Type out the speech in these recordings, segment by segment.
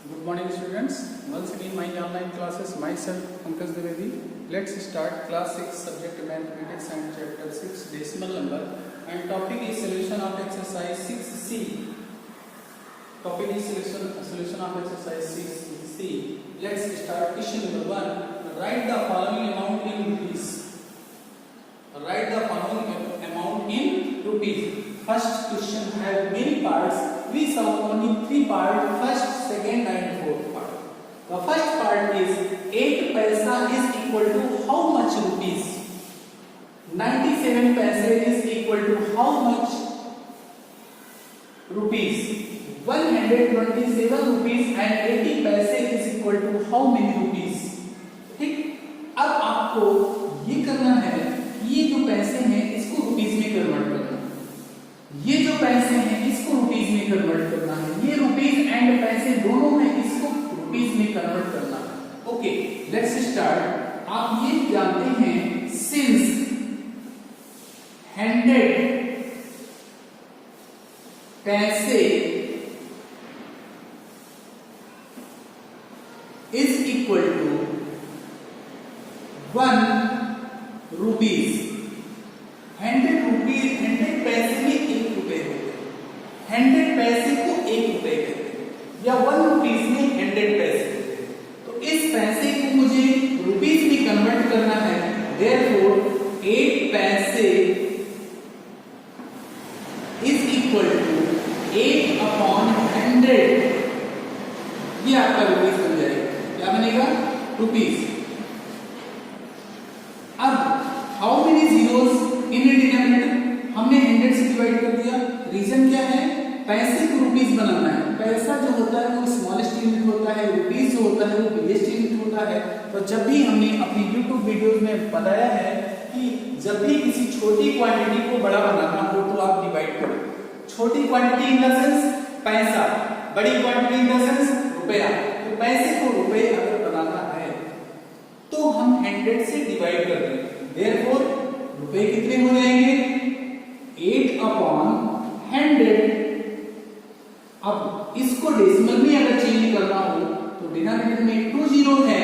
Good morning students. Once again my online classes, myself Pankaj Dwivedi. Let's start class 6 subject mathematics and chapter 6 decimal number and topic is solution of exercise 6C. Topic is solution of exercise 6C. Let's start question number 1. Write the following amount in rupees. Write the following amount in rupees. First question have many parts. We saw only 3 parts, first, second and fourth part. The first part is 8 paisa is equal to how much rupees? 97 paise is equal to how much rupees? 127 rupees and 80 paise is equal to how many rupees? ठीक, अब आपको ये करना है, ये जो पैसे हैं इसको रुपीस में कन्वर्ट करना है, ये जो पैसे हैं इसको रुपीस में कन्वर्ट करना है, ये रुपीस एंड पैसे दोनों में इसको रुपीस में कन्वर्ट करना है। Okay, let's start. आप ये जानते हैं सिंस 100 पैसे इज इक्वल टू 1 रुपीस। 100 पैसे में 1 रुपए होते हैं, 100 पैसे को 1 रुपए कहते हैं, या 1 रुपीस में 100 पैसे होते हैं। तो इस पैसे को मुझे रुपीस में कन्वर्ट करना है, देयरफॉर 8 पैसे इज इक्वल टू 8/100। ये आपका रुपीस बन जाएगा। क्या बनेगा? रुपीस। अब how many zeros in denominator? हमने 100 से डिवाइड कर दिया। रीजन क्या है? पैसे को रुपीस बनाना है। पैसा जो होता है वो स्मॉलेस्ट यूनिट होता है, रुपीस जो होता है वो बिगेस्ट यूनिट होता है। तो जब भी हमने अपनी YouTube वीडियोस में बताया है कि जब भी किसी छोटी क्वांटिटी को बड़ा बनाना हो तो आप डिवाइड करो। छोटी क्वांटिटी इन द सेंस पैसा, बड़ी क्वांटिटी इन द सेंस रुपया। तो पैसे को रुपए अगर बनाना है तो हम 100 से डिवाइड कर दें, देयरफॉर रुपए कितने हो जाएंगे? 8/100। अब इसको डेसिमल में अगर चेंज करना हो तो डिनोमिनेटर में 2 जीरो है,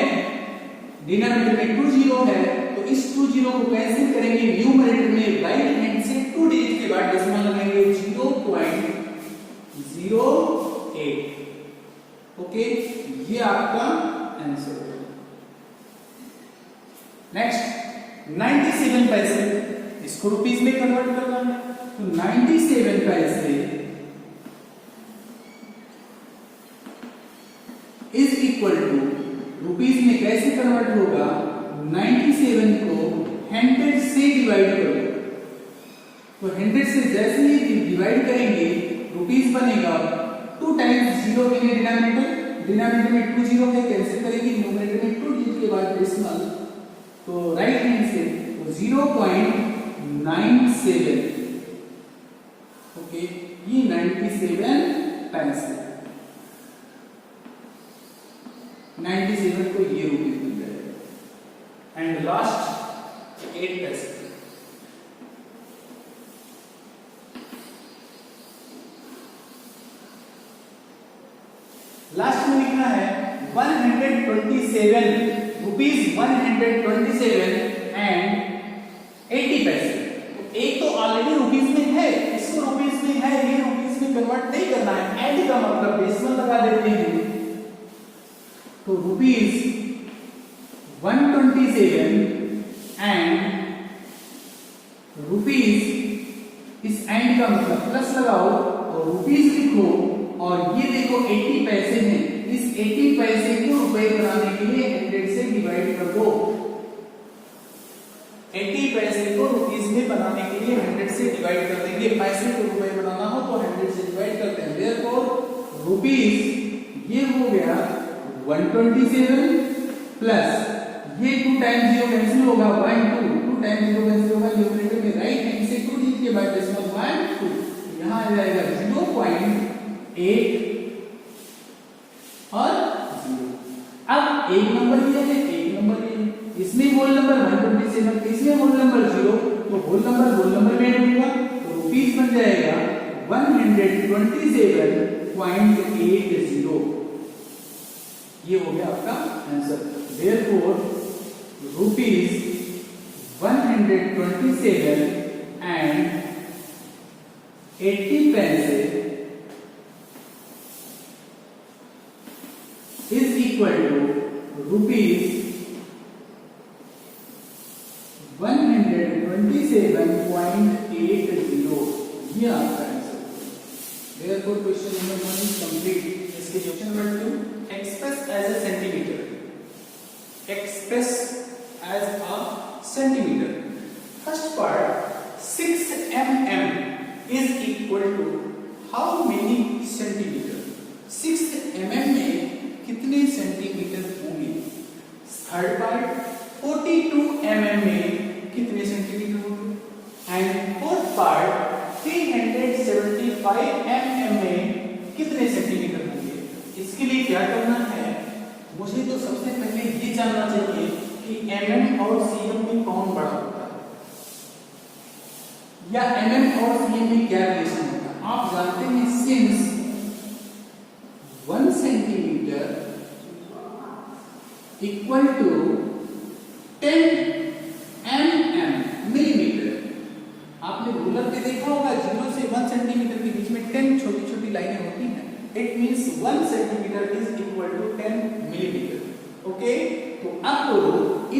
डिनोमिनेटर में 2 जीरो है, तो इस 2 जीरो को कैंसिल करेंगे न्यूमरेटर में, राइट हैंड से 2 डिजिट के बाद डेसिमल लगाएंगे 0.08। ओके, ये आपका आंसर है। नेक्स्ट 97 पैसे, इसको रुपीस में कन्वर्ट करना है, तो 97 पैसे इज इक्वल टू रुपीस में कैसे कन्वर्ट होगा? 97 को 100 से डिवाइड करो, तो 100 से जैसे ही डिवाइड करेंगे रुपीस बनेगा। 2 टाइम्स 0 के लिए डिनोमिनेटर में 2 जीरो है, कैंसिल करेंगे न्यूमरेटर में 2 डिजिट के बाद डेसिमल, तो राइट हैंड से 0.97। ओके, ये 97 पैसे, 97 को ये रुपीस मिल जाएगा। एंड लास्ट 8 पैसे। लास्ट में लिखना है 127 रुपीस, 127 एंड 80 पैसे। तो एक तो ऑलरेडी रुपीस में है, इसको रुपीस में है, ये रुपीस में कन्वर्ट नहीं करना है, एंड का मतलब डेसिमल लगा देते हैं। तो रुपीस 127 एंड रुपीस, इस एंड का मतलब प्लस लगाओ और रुपीस लिखो, और ये देखो 80 पैसे हैं, इस 80 पैसे को रुपए बनाने के लिए 100 से डिवाइड कर दो। 80 पैसे को रुपीस में बनाने के लिए 100 से डिवाइड कर देंगे। पैसे को रुपए बनाना हो तो 100 से डिवाइड करते हैं, देयरफॉर रुपीस ये हो गया 127 प्लस ये 2 टाइम्स 0 कैंसिल होगा, 1 2 टाइम्स 0 कैंसिल होगा, न्यूमरेटर में राइट हैंड से 2 डिजिट के बाद डेसिमल 1 2, यहां आ जाएगा 0.8 और 0। अब एक नंबर ये है, एक नंबर ये है, इसमें होल नंबर 127, इसमें होल नंबर 0, तो होल नंबर में ऐड होगा, तो रुपीस बन जाएगा 127.80। ये हो गया आपका आंसर। देयरफॉर ₹127 and 80 पैसे is equal to ₹127.80। ये आपका answer. Therefore question number 1 is complete। इसके question number 2, express as a centimeter। Express as a centimeter। First part, 6 mm is equal to how many centimeter? 6 mm में कितने centimetre होंगे? Third part, 42 mm में कितने centimetre होंगे? And fourth part, 375 mm में कितने centimetre होंगे? इसके लिए क्या करना है? मुझे तो सबसे पहले ये जानना चाहिए कि mm और cm में कौन बड़ा होता है, या mm और cm में क्या रिलेशन होता है? आप जानते हैं since 1 centimetre equal to 10 mm millimetre. आपने रूलर पे देखा होगा 0 से 1 सेंटीमीटर के बीच में 10 छोटी छोटी लाइनें होती हैं। It means 1 centimetre is equal to 10 millimetre. Okay, तो अब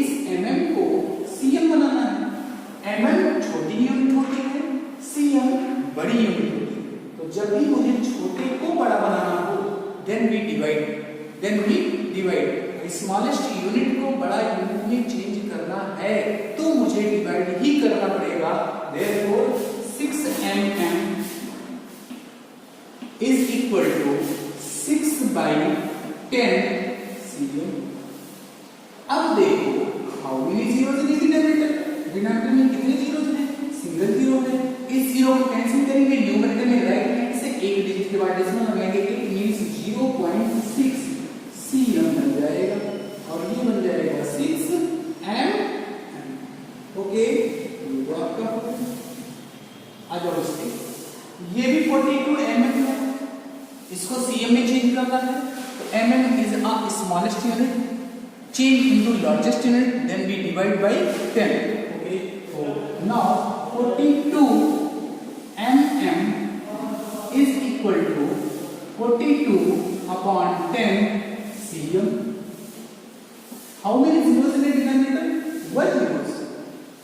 इस mm को cm बनाना है। mm छोटी यूनिट होती है, cm बड़ी यूनिट होती है। तो जब भी मुझे छोटे को बड़ा बनाना हो, then we divide। Smallest unit को बड़ा यूनिट में चेंज करना है तो मुझे डिवाइड ही करना पड़ेगा। Therefore 6 mm is equal to 6/10 cm। अब देखो how many zeros in denominator? Denominator में कितने जीरोस हैं? सिंगल जीरो है। इस जीरो को कैंसिल करेंगे, न्यूमरेटर में राइट हैंड से एक डिजिट के बाद डेसिमल लगाएंगे, इट मींस 0.6 cm बन जाएगा और ये बन जाएगा 6 mm। ओके, ये आपका आ जाओ इसके, ये भी 42 mm है, इसको cm में चेंज करना है। तो mm is a smallest unit, change into largest unit, then we divide by 10। okay, so now 42 mm is equal to 42/10 cm। How many zeros in the denominator? 1 zeros।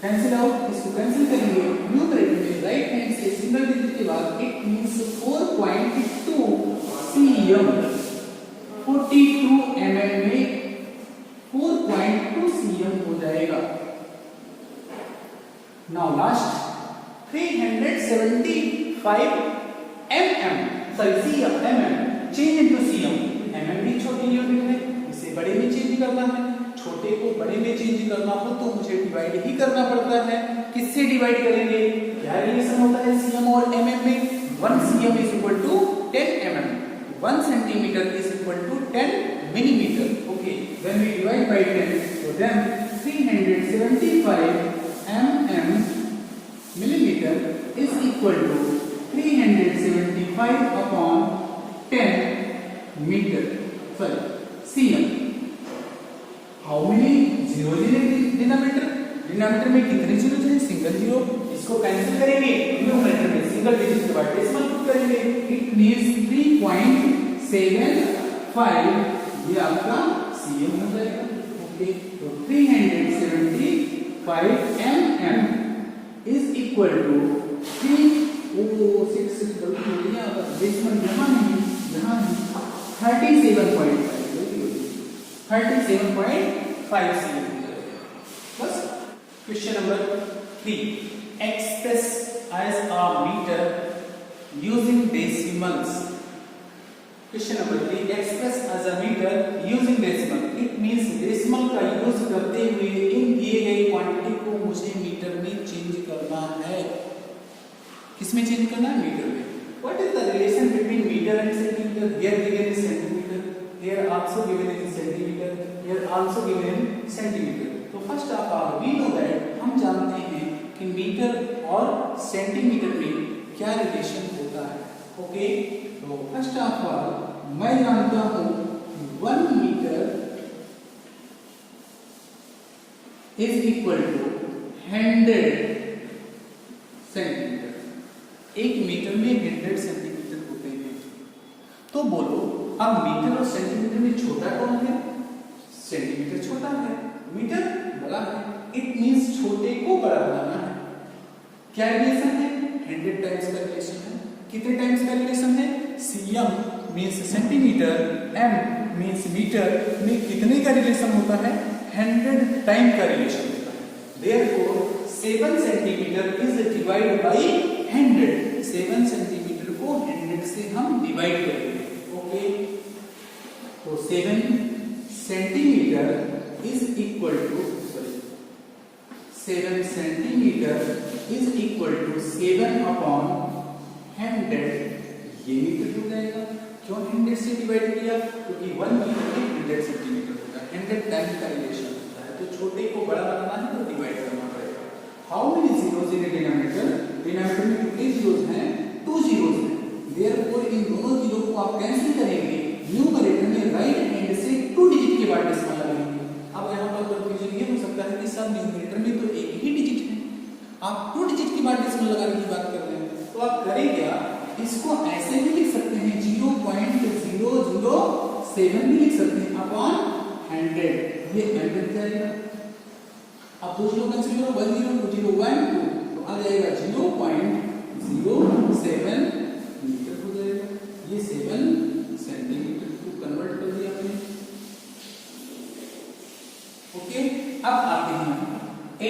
Cancel out, इसको cancel करेंगे, numerator में right hand से single digit के बाद it means 4.2 cm। 42 mm में 4.2 cm हो जाएगा। Now last 375 mm, sorry cm, mm change into cm। mm भी छोटी यूनिट है, इसे बड़े में चेंज करना है। छोटे को बड़े में चेंज करना हो तो मुझे डिवाइड ही करना पड़ता है। किससे डिवाइड करेंगे? क्या रिलेशन होता है cm और mm में? 1 cm is equal to 10 mm, 1 centimeter is equal to 10 millimeter। okay, when we divide by 10, so then 375 mm millimeter is equal to 375/10 meter, sorry cm। How many zero denominator? Denominator में कितने zero हैं? Single zero. इसको cancel करेंगे, numerator में single digit के बाद decimal put करेंगे, it means 3.75। ये आपका cm हो जाएगा। ओके, तो 375 mm is equal to 37.5 cm। बस। Question number 3, express as a metre using decimals. Question number 3, express as a metre using decimal. It means decimal का यूज करते हुए इन दिए गए क्वांटिटी को मुझे मीटर में चेंज करना है। किसमें चेंज करना है? मीटर में। What is the relation between metre and centimetre? Here given is centimetre, here also given is centimetre, here also given in centimetre. तो first of all we know that, हम जानते हैं कि मीटर और centimetre में क्या relation होता है। ओके, तो फर्स्ट ऑफ ऑल मैं जानता हूं 1 metre is equal to 100 centimetre. 1 metre में 100 सेंटीमीटर होते हैं। तो बोलो अब मीटर और सेंटीमीटर में छोटा कौन है? सेंटीमीटर छोटा है, मीटर बड़ा है। इट मींस छोटे को बड़ा बनाना है। क्या रिलेशन है? 100 टाइम्स का रिलेशन है। कितने टाइम्स का रिलेशन है? cm means centimetre, m means metre में कितने का रिलेशन होता है? 100 टाइम का रिलेशन होता है। Therefore 7 centimetre is divide by 100। 7 centimetre को 100 से हम डिवाइड करेंगे। ओके, तो 7 centimetre is equal to 7 centimetre is equal to 7 upon 100। ये मीटर हो जाएगा। क्यों 100 से डिवाइड किया? क्योंकि 1 मीटर में 100 सेंटीमीटर होता है। 100 टाइम का रिलेशन होता है। तो छोटे को बड़ा बनाना है तो डिवाइड करना पड़ेगा। How many zeros in denominator? Denominator में कितने जीरोस हैं? 2 जीरोस हैं। देयरफॉर इन दोनों जीरो को आप कैंसिल करेंगे। न्यूमरेटर में राइट हैंड से 2 डिजिट के बाद डेसिमल लगाएंगे। अब यहाँ पर कंफ्यूजन ये हो सकता है कि सब न्यूमरेटर में तो एक ही डिजिट है, आप 2 डिजिट के बाद डेसिमल लगाने की बात कर रहे हैं। तो आप करें क्या? इसको ऐसे भी लिख सकते हैं 0.007 भी लिख सकते हैं अपॉन 100। ये 100 जाएगा। अब दो जीरो कैंसिल करो, 1 0 2 0 1 2, तो आ जाएगा 0.07 मीटर हो जाएगा। ये 7 सेंटीमीटर को कन्वर्ट कर दिया हमने। ओके, अब आते हैं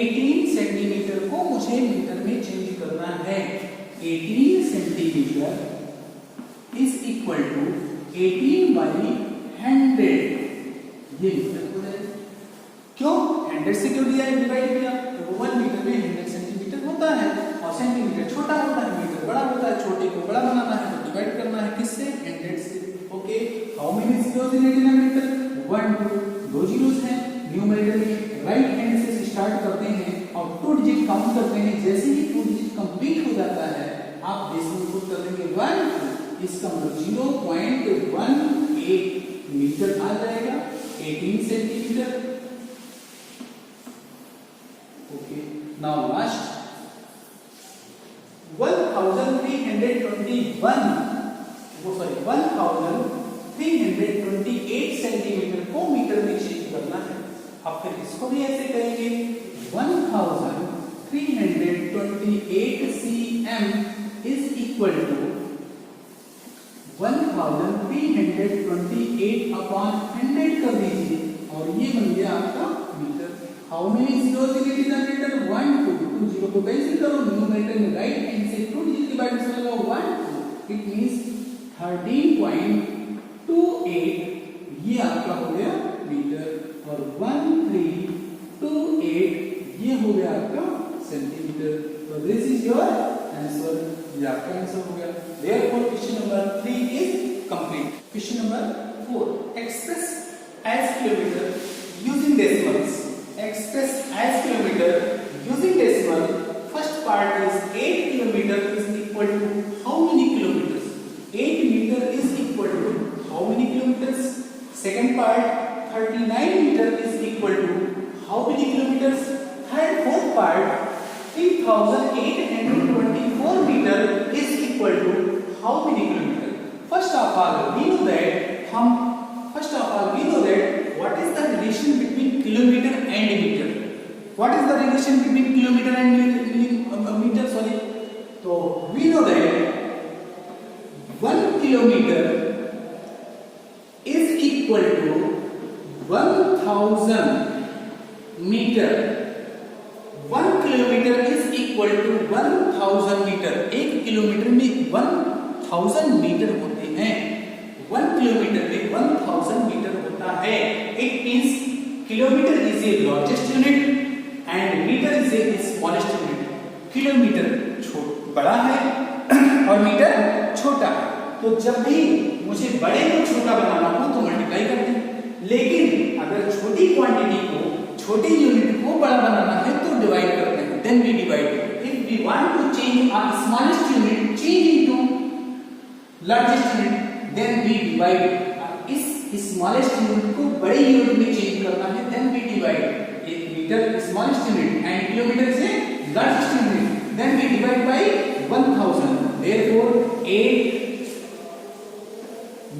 18 सेंटीमीटर को मुझे मीटर में चेंज करना है। 18 centimetre is equal to 18 by 100। ये मीटर हो जाएगा। क्यों 100 से क्यों दिया है, डिवाइड किया? तो 1 मीटर में 100 सेंटीमीटर होता है और सेंटीमीटर छोटा होता है, मीटर बड़ा होता है। छोटे को बड़ा बनाना है तो डिवाइड करना है किससे? 100 से। Okay, how many zeros in denominator? 1 2, 2 zeros हैं। न्यूमरेटर में राइट हैंड से स्टार्ट करते हैं और 2 डिजिट काउंट करते हैं। जैसे ही 2 डिजिट कंप्लीट हो जाता है आप डेसिमल पुट कर देंगे 1, इसका मतलब 0.18 मीटर आ जाएगा। 18 centimetre. Okay, now last 1328 centimetre को मीटर में चेंज करना है। अब फिर इसको भी ऐसे करेंगे 1328 cm is equal to 1328 upon 100 कर दीजिए और ये बन गया आपका metre. How many zeros in denominator? 1 2, 2 zero को कैंसिल करो। न्यूमरेटर में राइट हैंड से 2 डिजिट के बाद डिवाइड करो 1 2, इट मींस 13.28 ये आपका हो गया मीटर और 1328 ये हो गया आपका सेंटीमीटर। तो दिस इज योर आंसर। ये आपका आंसर हो गया। Therefore question number 3 is complete. Question number 4, express as kilometer using decimals. Express as kilometer using decimal. First part is 8 kilometer is equal to how many kilometers? 8 meter is equal to how many kilometers? Second part 39 meter is equal to how many kilometers? Fourth part 3824 meter is equal to how many kilometers? First of all we know that what is the relation between kilometer and meter? What is the relation between kilometer and meter? Sorry. So we know that 1 kilometer is equal to 1000 meter. 1 kilometer is equal to 1000 meter. 1 kilometre में 1000 metre होते हैं। 1 kilometre में 1000 metre होता है। It means kilometer is a largest unit and meter is a smallest unit. Kilometre बड़ा है और metre छोटा है। तो जब भी मुझे बड़े को छोटा बनाना हो तो मल्टीप्लाई करते हैं, लेकिन अगर छोटी क्वांटिटी को छोटे यूनिट को बड़ा बनाना है तो डिवाइड करते हैं। Then we divide. If we want to change a smallest unit change into largest unit then we divide. इस स्मॉलेस्ट यूनिट को बड़े यूनिट में चेंज करना है then we divide. Metre smallest unit and kilometre is a largest unit, then we divide by 1000. Therefore 8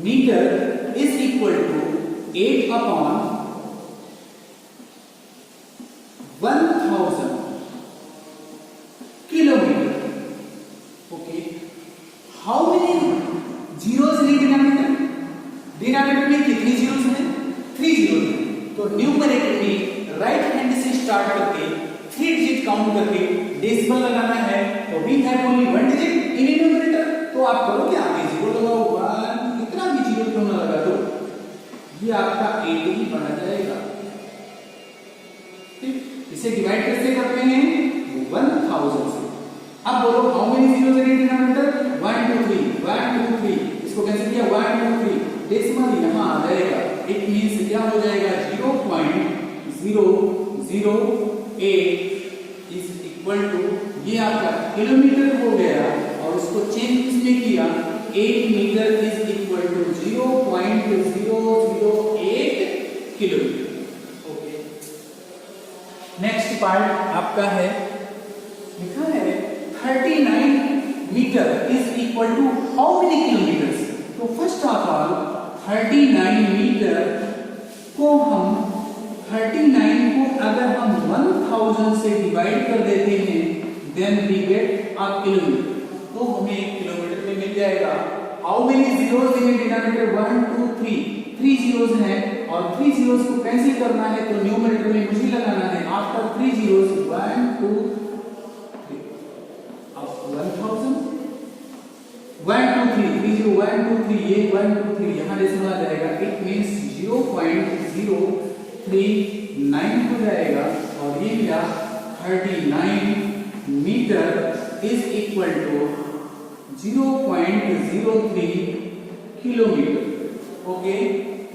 meter is equal to 8 upon 1000 kilometer. Okay, how many zeros in denominator? Denominator में कितनी zeros हैं? 3 zeros हैं. तो numerator में right hand से start करके 3 digit count करके decimal लगाना है. तो we have only 1 digit in numerator. तो आप करो क्या, आगे जीरो लगाओ, 1 इतना भी जीरो क्यों ना लगा दो, ये आपका 8 ही बना जाएगा. ठीक, इसे डिवाइड कैसे करते हैं? 1000 से. अब बोलो how many zeros in denominator? 1 2 3 1 2 3. इसको कैसे किया? 1 2 3 डेसिमल यहां आ जाएगा. इट मींस क्या हो जाएगा? 0.0008 इज इक्वल टू, ये आपका किलोमीटर हो गया और उसको चेंज किसमें किया? 8 metre is equal to 0.008 kilometre. Okay, next part आपका है, लिखा है 39 metre is equal to how many kilometres. तो फर्स्ट ऑफ ऑल 39 मीटर को हम 39 को अगर हम 1000 से डिवाइड कर देते हैं, then we get a kilometre. तो हमें किलोमीटर में मिल जाएगा. How many zeros in denominator? 1 2 3. 3 zeros हैं और 3 जीरोस को कैंसिल करना है तो न्यूमरेटर में मुझे लगाना है. After 3 zeros 1 2 3. अब 1000 1 2 3 3 0 1 2 3, ये 1 2 3 यहां डेसिमल आ जाएगा. इट मींस 0.039 हो जाएगा और ये मिला 39 metre is equal to 0.03 kilometre. Okay,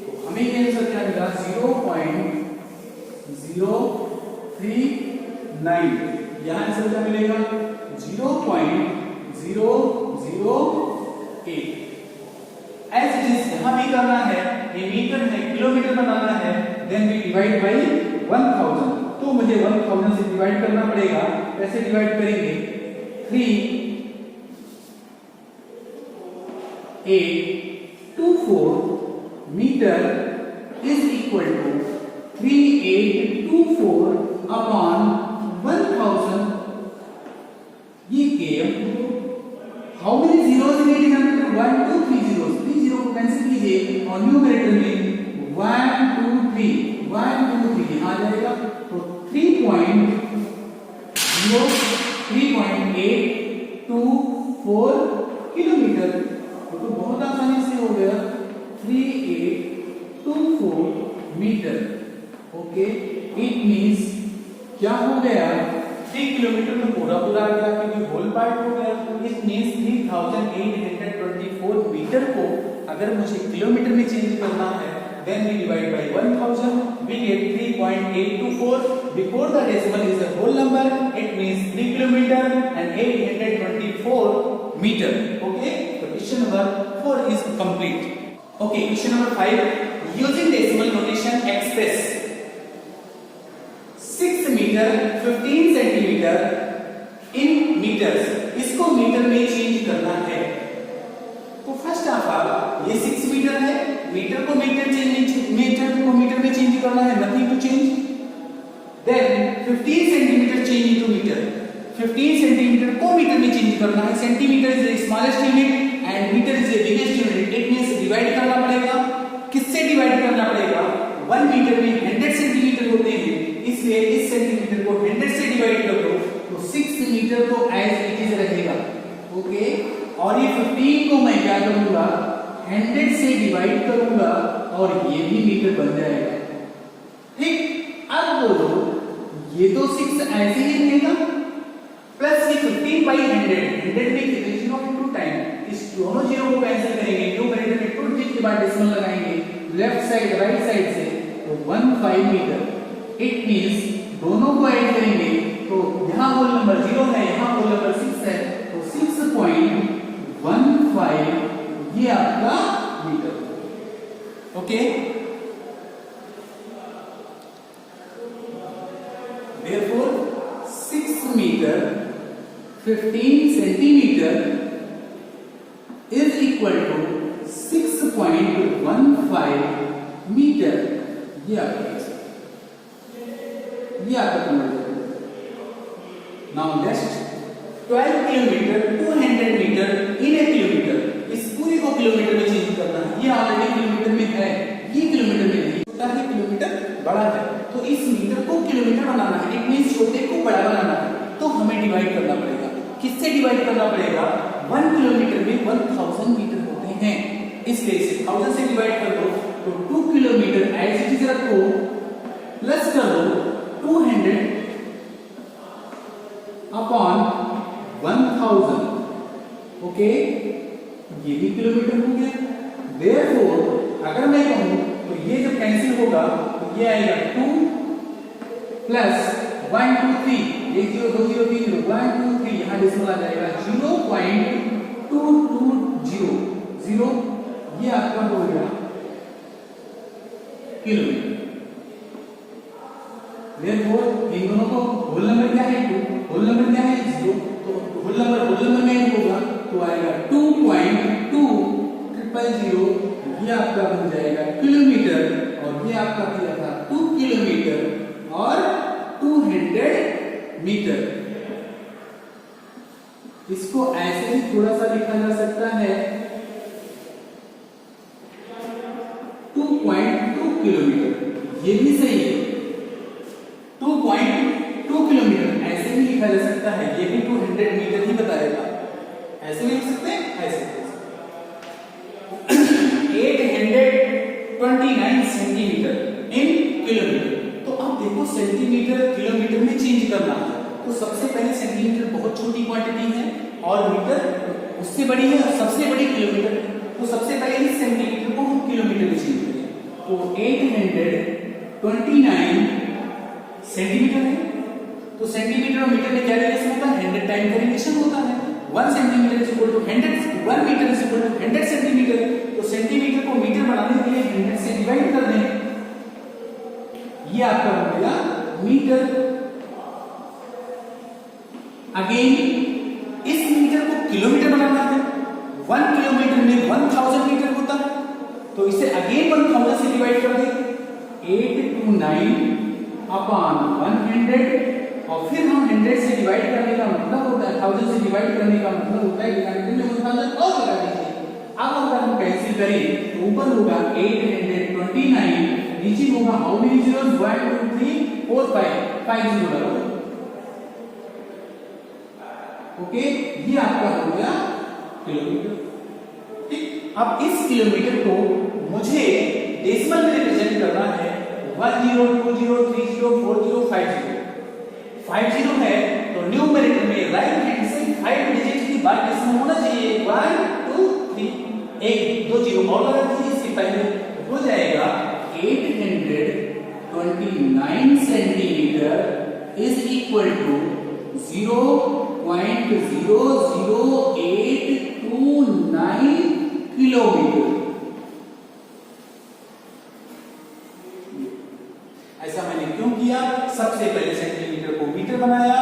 तो हमें ये आंसर क्या मिला? 0.039. यहां आंसर क्या मिलेगा? 0.008. एज इट इज यहां भी करना है, ये मीटर है, किलोमीटर बनाना है, देन वी डिवाइड बाय 1000. तो मुझे 1000 से डिवाइड करना पड़ेगा. कैसे डिवाइड करेंगे? 3824 metre is equal to 3824 upon 1000. ये came how many zeros in denominator? 1 2 3 zeros. 3 zero को कैंसिल कीजिए और न्यूमरेटर में 1 2 3 1 2 3 यहां आ जाएगा. तो 3.824 किलोमीटर. तो बहुत आसानी से हो गया 3824 मीटर. ओके, इट मींस क्या हो गया? 3 किलोमीटर तो पूरा पूरा आ गया क्योंकि होल पार्ट हो गया. इट मींस 3824 मीटर को अगर मुझे किलोमीटर में चेंज करना है, then we divide by 1000, we get 3.824. Before the decimal is a whole number, it means 3 kilometer and 824 meter. Okay, so question number 4 is complete. Okay, question number 5, using decimal notation express 6 meter 15 centimeter in meters. इसको metre में change करना है. तो first of all ये 6 metre है, metre को metre में change करना है, nothing to change. Then 15 centimetre change into metre. 15 centimetre को मीटर में चेंज करना है. Centimetre is the smallest unit and metre is the biggest unit. It means divide करना पड़ेगा. किससे डिवाइड करना पड़ेगा? 1 मीटर में 100 सेंटीमीटर होते हैं, इसलिए इस सेंटीमीटर को 100 से डिवाइड कर दो तो 6 मीटर तो एज इट इज रहेगा. ओके, और ये 15 को मैं क्या करूंगा? 100 से डिवाइड करूंगा और ये भी मीटर बन जाएगा. ठीक, अब बोलो ये तो 6 ऐसे ही रहेगा प्लस ये 15 बाई 100. 100 में कितने जीरो इनटू टाइम, इस दोनों जीरो को कैंसिल करेंगे. न्यूमरेटर में 2 डिजिट के बाद डेसिमल लगाएंगे लेफ्ट साइड राइट साइड से, तो 15 मीटर. इट मींस दोनों को ऐड करेंगे तो यहां होल नंबर 0 है, यहां होल नंबर 6 है, तो 6.15 ये आपका metre. Okay, 15 centimetre is equal to 6.15 metre. ये आपका conversion. Now next 12 kilometre 200 metre in a kilometre. इस पूरे को किलोमीटर में चेंज करना है। ये ऑलरेडी किलोमीटर में है, ये किलोमीटर में नहीं, छोटा है किलोमीटर, बड़ा है। तो इस मीटर को किलोमीटर बनाना है, इट मींस छोटे को बड़ा बनाना है। तो हमें डिवाइड करना पड़ेगा। किससे डिवाइड करना पड़ेगा? 1 किलोमीटर में 1000 मीटर होते हैं, इसलिए इसे 1000 से डिवाइड कर दो तो 2 किलोमीटर एज इट इज रखो, प्लस कर दो 200 अपॉन 1000। ओके, ये भी किलोमीटर हो गया। देयरफॉर अगर मैं कहूं तो ये जब कैंसिल होगा तो ये आएगा 2 प्लस 1 2 3, 1 0 2 0 3 0 1 2 3, यहां डेसिमल आ जाएगा 0.220 ये आपका हो गया किलोमीटर। देयरफॉर इन दोनों को होल नंबर क्या है? 2, होल नंबर क्या है? 0। तो होल नंबर में ऐड होगा तो आएगा 2.2000, ये आपका बन जाएगा किलोमीटर। और ये आपका दिया था 2 किलोमीटर और 200 मीटर। इसको ऐसे ही थोड़ा सा लिखा जा सकता है 2.2 किलोमीटर, ये भी सही है। 2.2 किलोमीटर ऐसे भी लिखा जा सकता है, ये भी 200 मीटर ही बताएगा। ऐसे भी लिख सकते हैं, ऐसे 829 सेंटीमीटर इन किलोमीटर। तो अब देखो सेंटीमीटर किलोमीटर में चेंज करना है तो सबसे पहले सेंटीमीटर बहुत छोटी क्वांटिटी है और मीटर उससे बड़ी है और सबसे बड़ी किलोमीटर है। तो सबसे पहले इस सेंटीमीटर को हम किलोमीटर में चेंज करें तो 829 सेंटीमीटर है। तो सेंटीमीटर और मीटर में क्या रिलेशन होता है? 100 टाइम का रिलेशन होता है। 1 centimetre is equal to 100, 1 metre is equal to 100 centimetre. तो सेंटीमीटर को मीटर बनाने के लिए 100 से डिवाइड कर दें, ये आपका हो गया मीटर। अगेन इस मीटर को किलोमीटर बनाना है। 1 किलोमीटर में 1000 मीटर होता है तो इसे अगेन 1000 से डिवाइड कर दें 829 अपॉन 100 और फिर हम 100 से डिवाइड करने का मतलब होता है 1000 से डिवाइड करने का मतलब होता है डिनोमिनेटर में 1000 और लगा दीजिए। अब अगर हम कैंसिल करें तो ऊपर होगा 829, नीचे होगा हाउ मेनी जीरोस 1 2 3 4 5 जीरो लगा। ओके, ये आपका हो गया किलोमीटर। ठीक, अब इस किलोमीटर को मुझे डेसिमल में रिप्रेजेंट करना है 10 20 30 40 50 है तो न्यूमरेटर में राइट हैंड से 5 डिजिट की बार डेसिमल होना चाहिए 1 2 3 1 2 0 और लगा दीजिए। इसके पहले हो जाएगा 829 centimetre is equal to 0.00829 kilometre. ऐसा मैंने क्यों किया? सबसे पहले सेंटीमीटर को मीटर बनाया,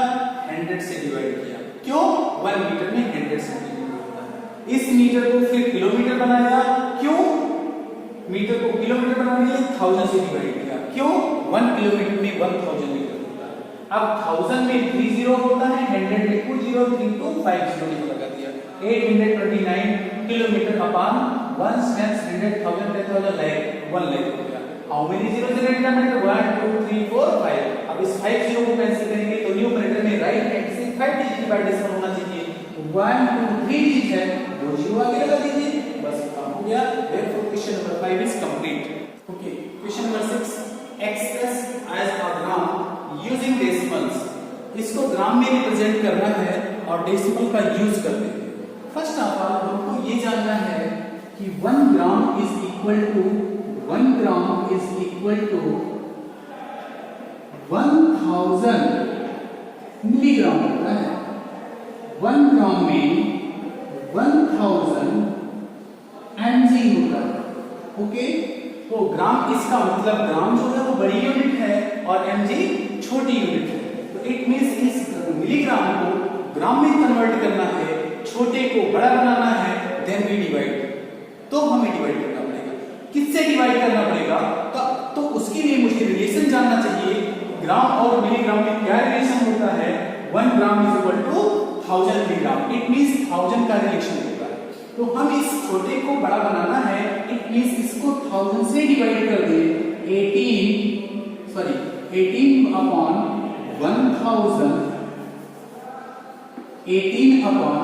100 से डिवाइड किया। क्यों? 1 मीटर में 100 सेंटीमीटर होता है। इस मीटर को फिर किलोमीटर बनाया। क्यों? मीटर को किलोमीटर बनाने के लिए 1000 से डिवाइड किया। क्यों? 1 किलोमीटर में 1000 मीटर होता है। अब 1000 में 30 होता है, 100 में 20 3250 लगा दिया। 829 kilometre upon 1 square 100,000 10,000 lakh 1 lakh हो गया। How many zero in denominator 1 2 3 4 5। अब इस 5 जीरो को कैंसिल करेंगे तो न्यूमरेटर में राइट हैंड से 5 डिजिट की बार डेसिमल होना चाहिए। 1 2 3 डिजिट है, 2 जीरो आगे लगा दीजिए, बस काम हो गया। Therefore question number 5 is complete. Okay, question number 6 express as a gram using decimals। इसको ग्राम में रिप्रेजेंट करना है और डेसिमल का यूज करते हैं। फर्स्ट ऑफ ऑल हमको ये जानना है कि 1 gram is equal to 1000 milligram होता है। 1 ग्राम में 1000 mg होता है। ओके, तो ग्राम इसका मतलब ग्राम जो है वो बड़ी यूनिट है और mg छोटी यूनिट है। तो इट मींस इस मिलीग्राम को ग्राम में कन्वर्ट करना है, छोटे को बड़ा बनाना है, देन वी डिवाइड, तो हमें डिवाइड करना पड़ेगा। किससे डिवाइड करना पड़ेगा? तो उसके लिए मुझे रिलेशन जानना चाहिए। ग्राम और मिलीग्राम में क्या रिलेशन होता है? 1 gram is equal to 1000 milligram, it means 1000 का रिलेशन होता है। तो हम इस छोटे को बड़ा बनाना है, इट मींस इसको 1000 से डिवाइड कर दें। 18 अपॉन 1000, 18 अपॉन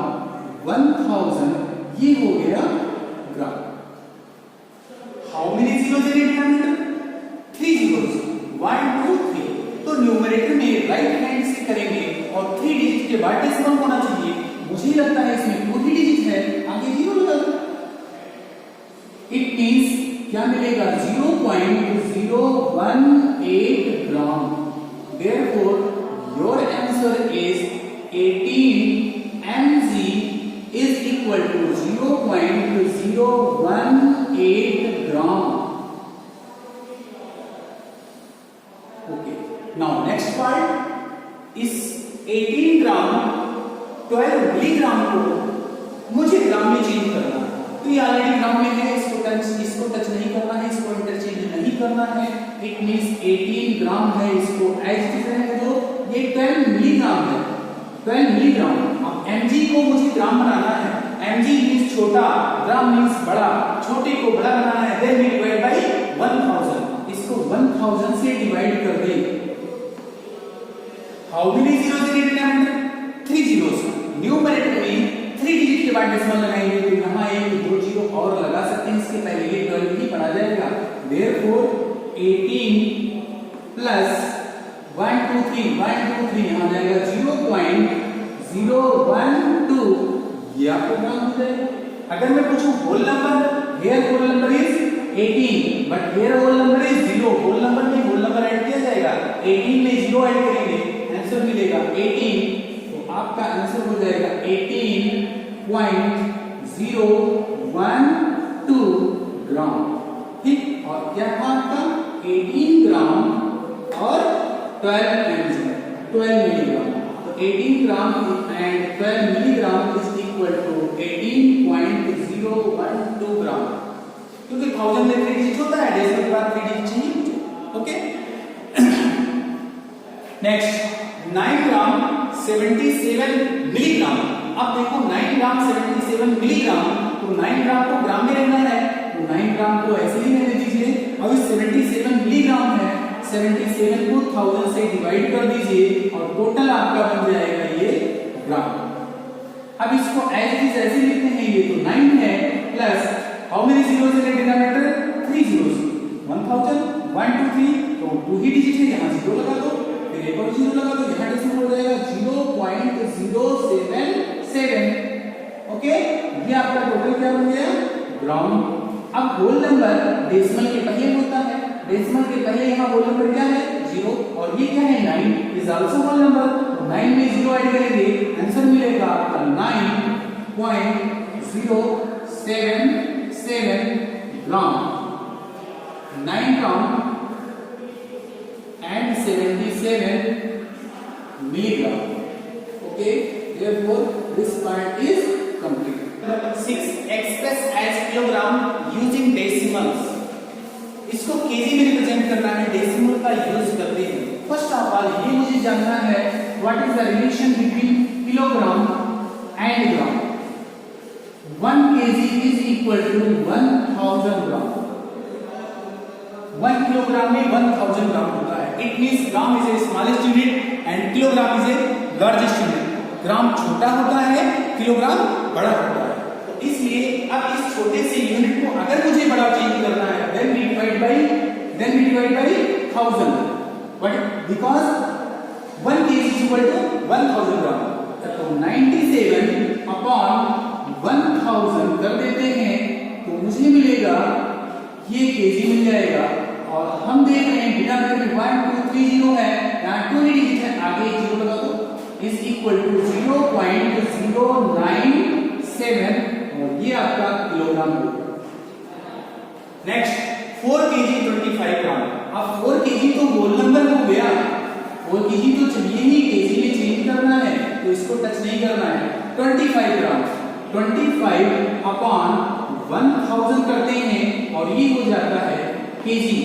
1000, ये हो गया gram. How many zeros in denominator? 3 zeros, 1 2 3। तो न्यूमरेटर में राइट हैंड से करेंगे और 3 डिजिट के बाद डेसिमल होना चाहिए। मुझे लगता है इसमें 2 डिजिट है, आगे जीरो लगा दो। इट मींस क्या मिलेगा? 0.018 ग्राम। Therefore, your answer is 18 mg is equal to 0.018 gram. Okay. Now next part is 18 gram 12 milligram को मुझे ग्राम में चेंज करना है। तो ये ऑलरेडी ग्राम में है, इसको टच नहीं करना है, इसको इंटरचेंज नहीं करना है। इट मींस 18 ग्राम है, इसको एज इट इज रहने दो। ये 12 मिलीग्राम है, 12 मिलीग्राम। अब mg को मुझे ग्राम बनाना है। mg मींस छोटा, ग्राम मींस बड़ा, छोटे को बड़ा बनाना है, देन वी डिवाइड बाय 1000। इसको 1000 से डिवाइड कर दे। How many zeros in denominator? 3 zeros. Numerator में 3 डिजिट के बाद डेसिमल लगाएंगे, तो यहां एक 2 जीरो और लगा सकते हैं, इसके पहले ये 12 ही पढ़ा जाएगा। Therefore 18 प्लस 1 2 3 यहां जाएगा 0.012, ये आपको ग्राम हो जाएगा। अगर मैं पूछूं whole number, here whole number is 18 but here whole number is 0, whole number में होल नंबर ऐड किया जाएगा। 18 में 0 ऐड करेंगे, आंसर मिलेगा 18। तो आपका आंसर हो जाएगा 18.012 ग्राम। ठीक, और क्या था आपका? 18 ग्राम और 12 मिलीग्राम। तो 18 gram and 12 milligram is equal to 18.012 gram. क्योंकि 1000 में 3 डिजिट होता है, डेसिमल के बाद 3 डिजिट चाहिए मुझे। ओके, नेक्स्ट 9 ग्राम 77 मिलीग्राम। अब देखो 9 ग्राम 77 मिलीग्राम, तो 9 ग्राम को ग्राम में रहना है, तो 9 ग्राम को ऐसे ही रहने दीजिए। अब 77 मिलीग्राम है, 77 को 1000 से डिवाइड कर दीजिए और टोटल आपका बन जाएगा ये ग्राम। अब इसको एज इट इज ऐसे लिखते हैं, ये तो 9 है plus how many zeros in denominator? 3 zeros. 1000 1 2 3, तो 2 ही डिजिट है, यहां 0 लगा दो, फिर एक और 0 लगा दो, यहां डेसिमल हो जाएगा 0.077। ओके, ये आपका टोटल क्या बन गया? ग्राम। अब होल नंबर डेसिमल के पहले होता है, डेसिमल के पहले यहां होल नंबर क्या है? 0, और ये क्या है? 9 इज आल्सो होल नंबर। 9 में 0 ऐड करेंगे, आंसर मिलेगा आपका 9.077 ग्राम। 9 ग्राम and 77 milligram. Okay, therefore this part is complete. 6 express as kilogram using decimals. इसको केजी में रिप्रेजेंट करना है, डेसिमल का यूज करते हैं। फर्स्ट ऑफ ऑल ये मुझे जानना है what is the relation between kilogram and gram. 1 kg is equal to 1000 gram. 1 kilogram में 1000 ग्राम होता है। It means gram is a smallest unit and kilogram is a largest unit. Gram छोटा होता है, किलोग्राम बड़ा होता है। तो इसलिए अब इस छोटे से यूनिट को अगर मुझे बड़ा चेंज करना है, then we divide by 1000, but because 1 kg is equal to 1000 gram, तो 97 अपॉन 1000 कर देते हैं, तो मुझे मिलेगा ये केजी मिल जाएगा। और हम देख रहे हैं डिनोमिनेटर में 1 2 3 0 है, यहाँ 2 डिजिट है, आगे 0 लगा दो, इज इक्वल टू 0.097 और ये आपका किलोग्राम होगा। नेक्स्ट 4 kg 25 ग्राम। अब 4 kg तो होल नंबर हो गया, 4 kg तो चाहिए ही, केजी में चेंज करना है, तो तो इसको टच नहीं करना है। 25 ग्राम 25 अपॉन 1000 करते हैं और ये हो जाता है केजी।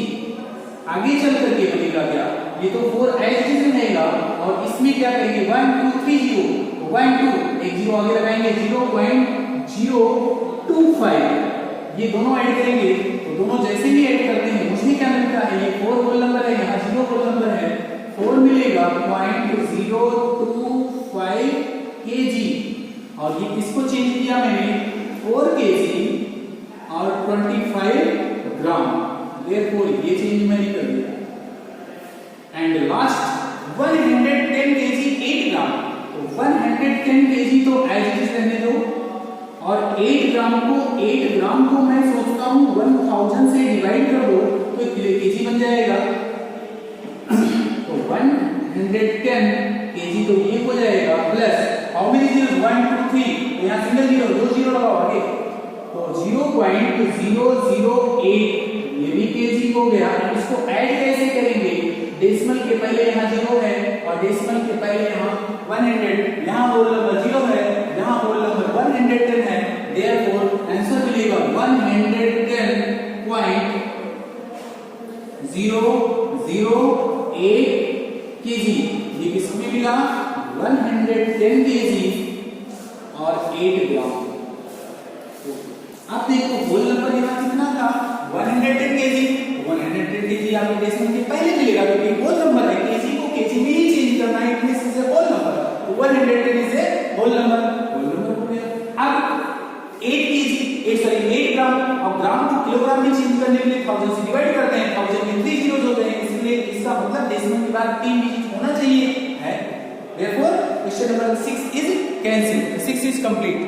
आगे चल करके बनेगा क्या, ये तो 4 एज इट इज रहेगा और इसमें क्या करेंगे 1 2 3 0 1 2 एक जीरो आगे लगाएंगे 0.025 ये दोनों ऐड करेंगे तो दोनों जैसे भी ऐड करते हैं मुझे क्या मिलता है, ये 4 होल नंबर है, यहाँ 0 होल नंबर है, 4 मिलेगा 0.025 केजी और ये किसको चेंज किया मैंने 4 केजी और 25 ग्राम, देयरफॉर ये चेंज मैंने कर दिया। एंड लास्ट 110 केजी 8 ग्राम, तो 110 केजी तो एज इट इज रहने दो और 8 ग्राम को मैं सोचता हूं 1000 से डिवाइड कर दो तो केजी बन जाएगा। तो 110 केजी तो ये हो जाएगा प्लस हाउ मेनी जीरो 1 2 3 यहां सिंगल जीरो 2 जीरो लगाओ आगे तो 0.008 ये भी केजी हो गया। इसको ऐड कैसे करेंगे, डेसिमल के पहले यहाँ 0 है और डेसिमल के पहले यहाँ 100, यहाँ होल नंबर 0 है, यहाँ होल नंबर 110 है, देयरफॉर आंसर मिलेगा 110.008 केजी। ये किसमें मिला 110 केजी और 8 ग्राम। आप देखो होल नंबर यहाँ कितना था 110 केजी, 110 केजी आपको डेसिमल के पहले मिलेगा क्योंकि होल नंबर है, केजी को केजी में ही चेंज करना है, it means is a whole number, तो 110 इज ए होल नंबर हो गया। अब 8 ग्राम और ग्राम को किलोग्राम में चेंज करने के लिए 1000 से डिवाइड करते हैं, 1000 में 3 जीरोस होते हैं, इसलिए इसका मतलब डेसिमल के बाद 3 डिजिट होना चाहिए है, therefore question number 6 is cancel, 6 is complete.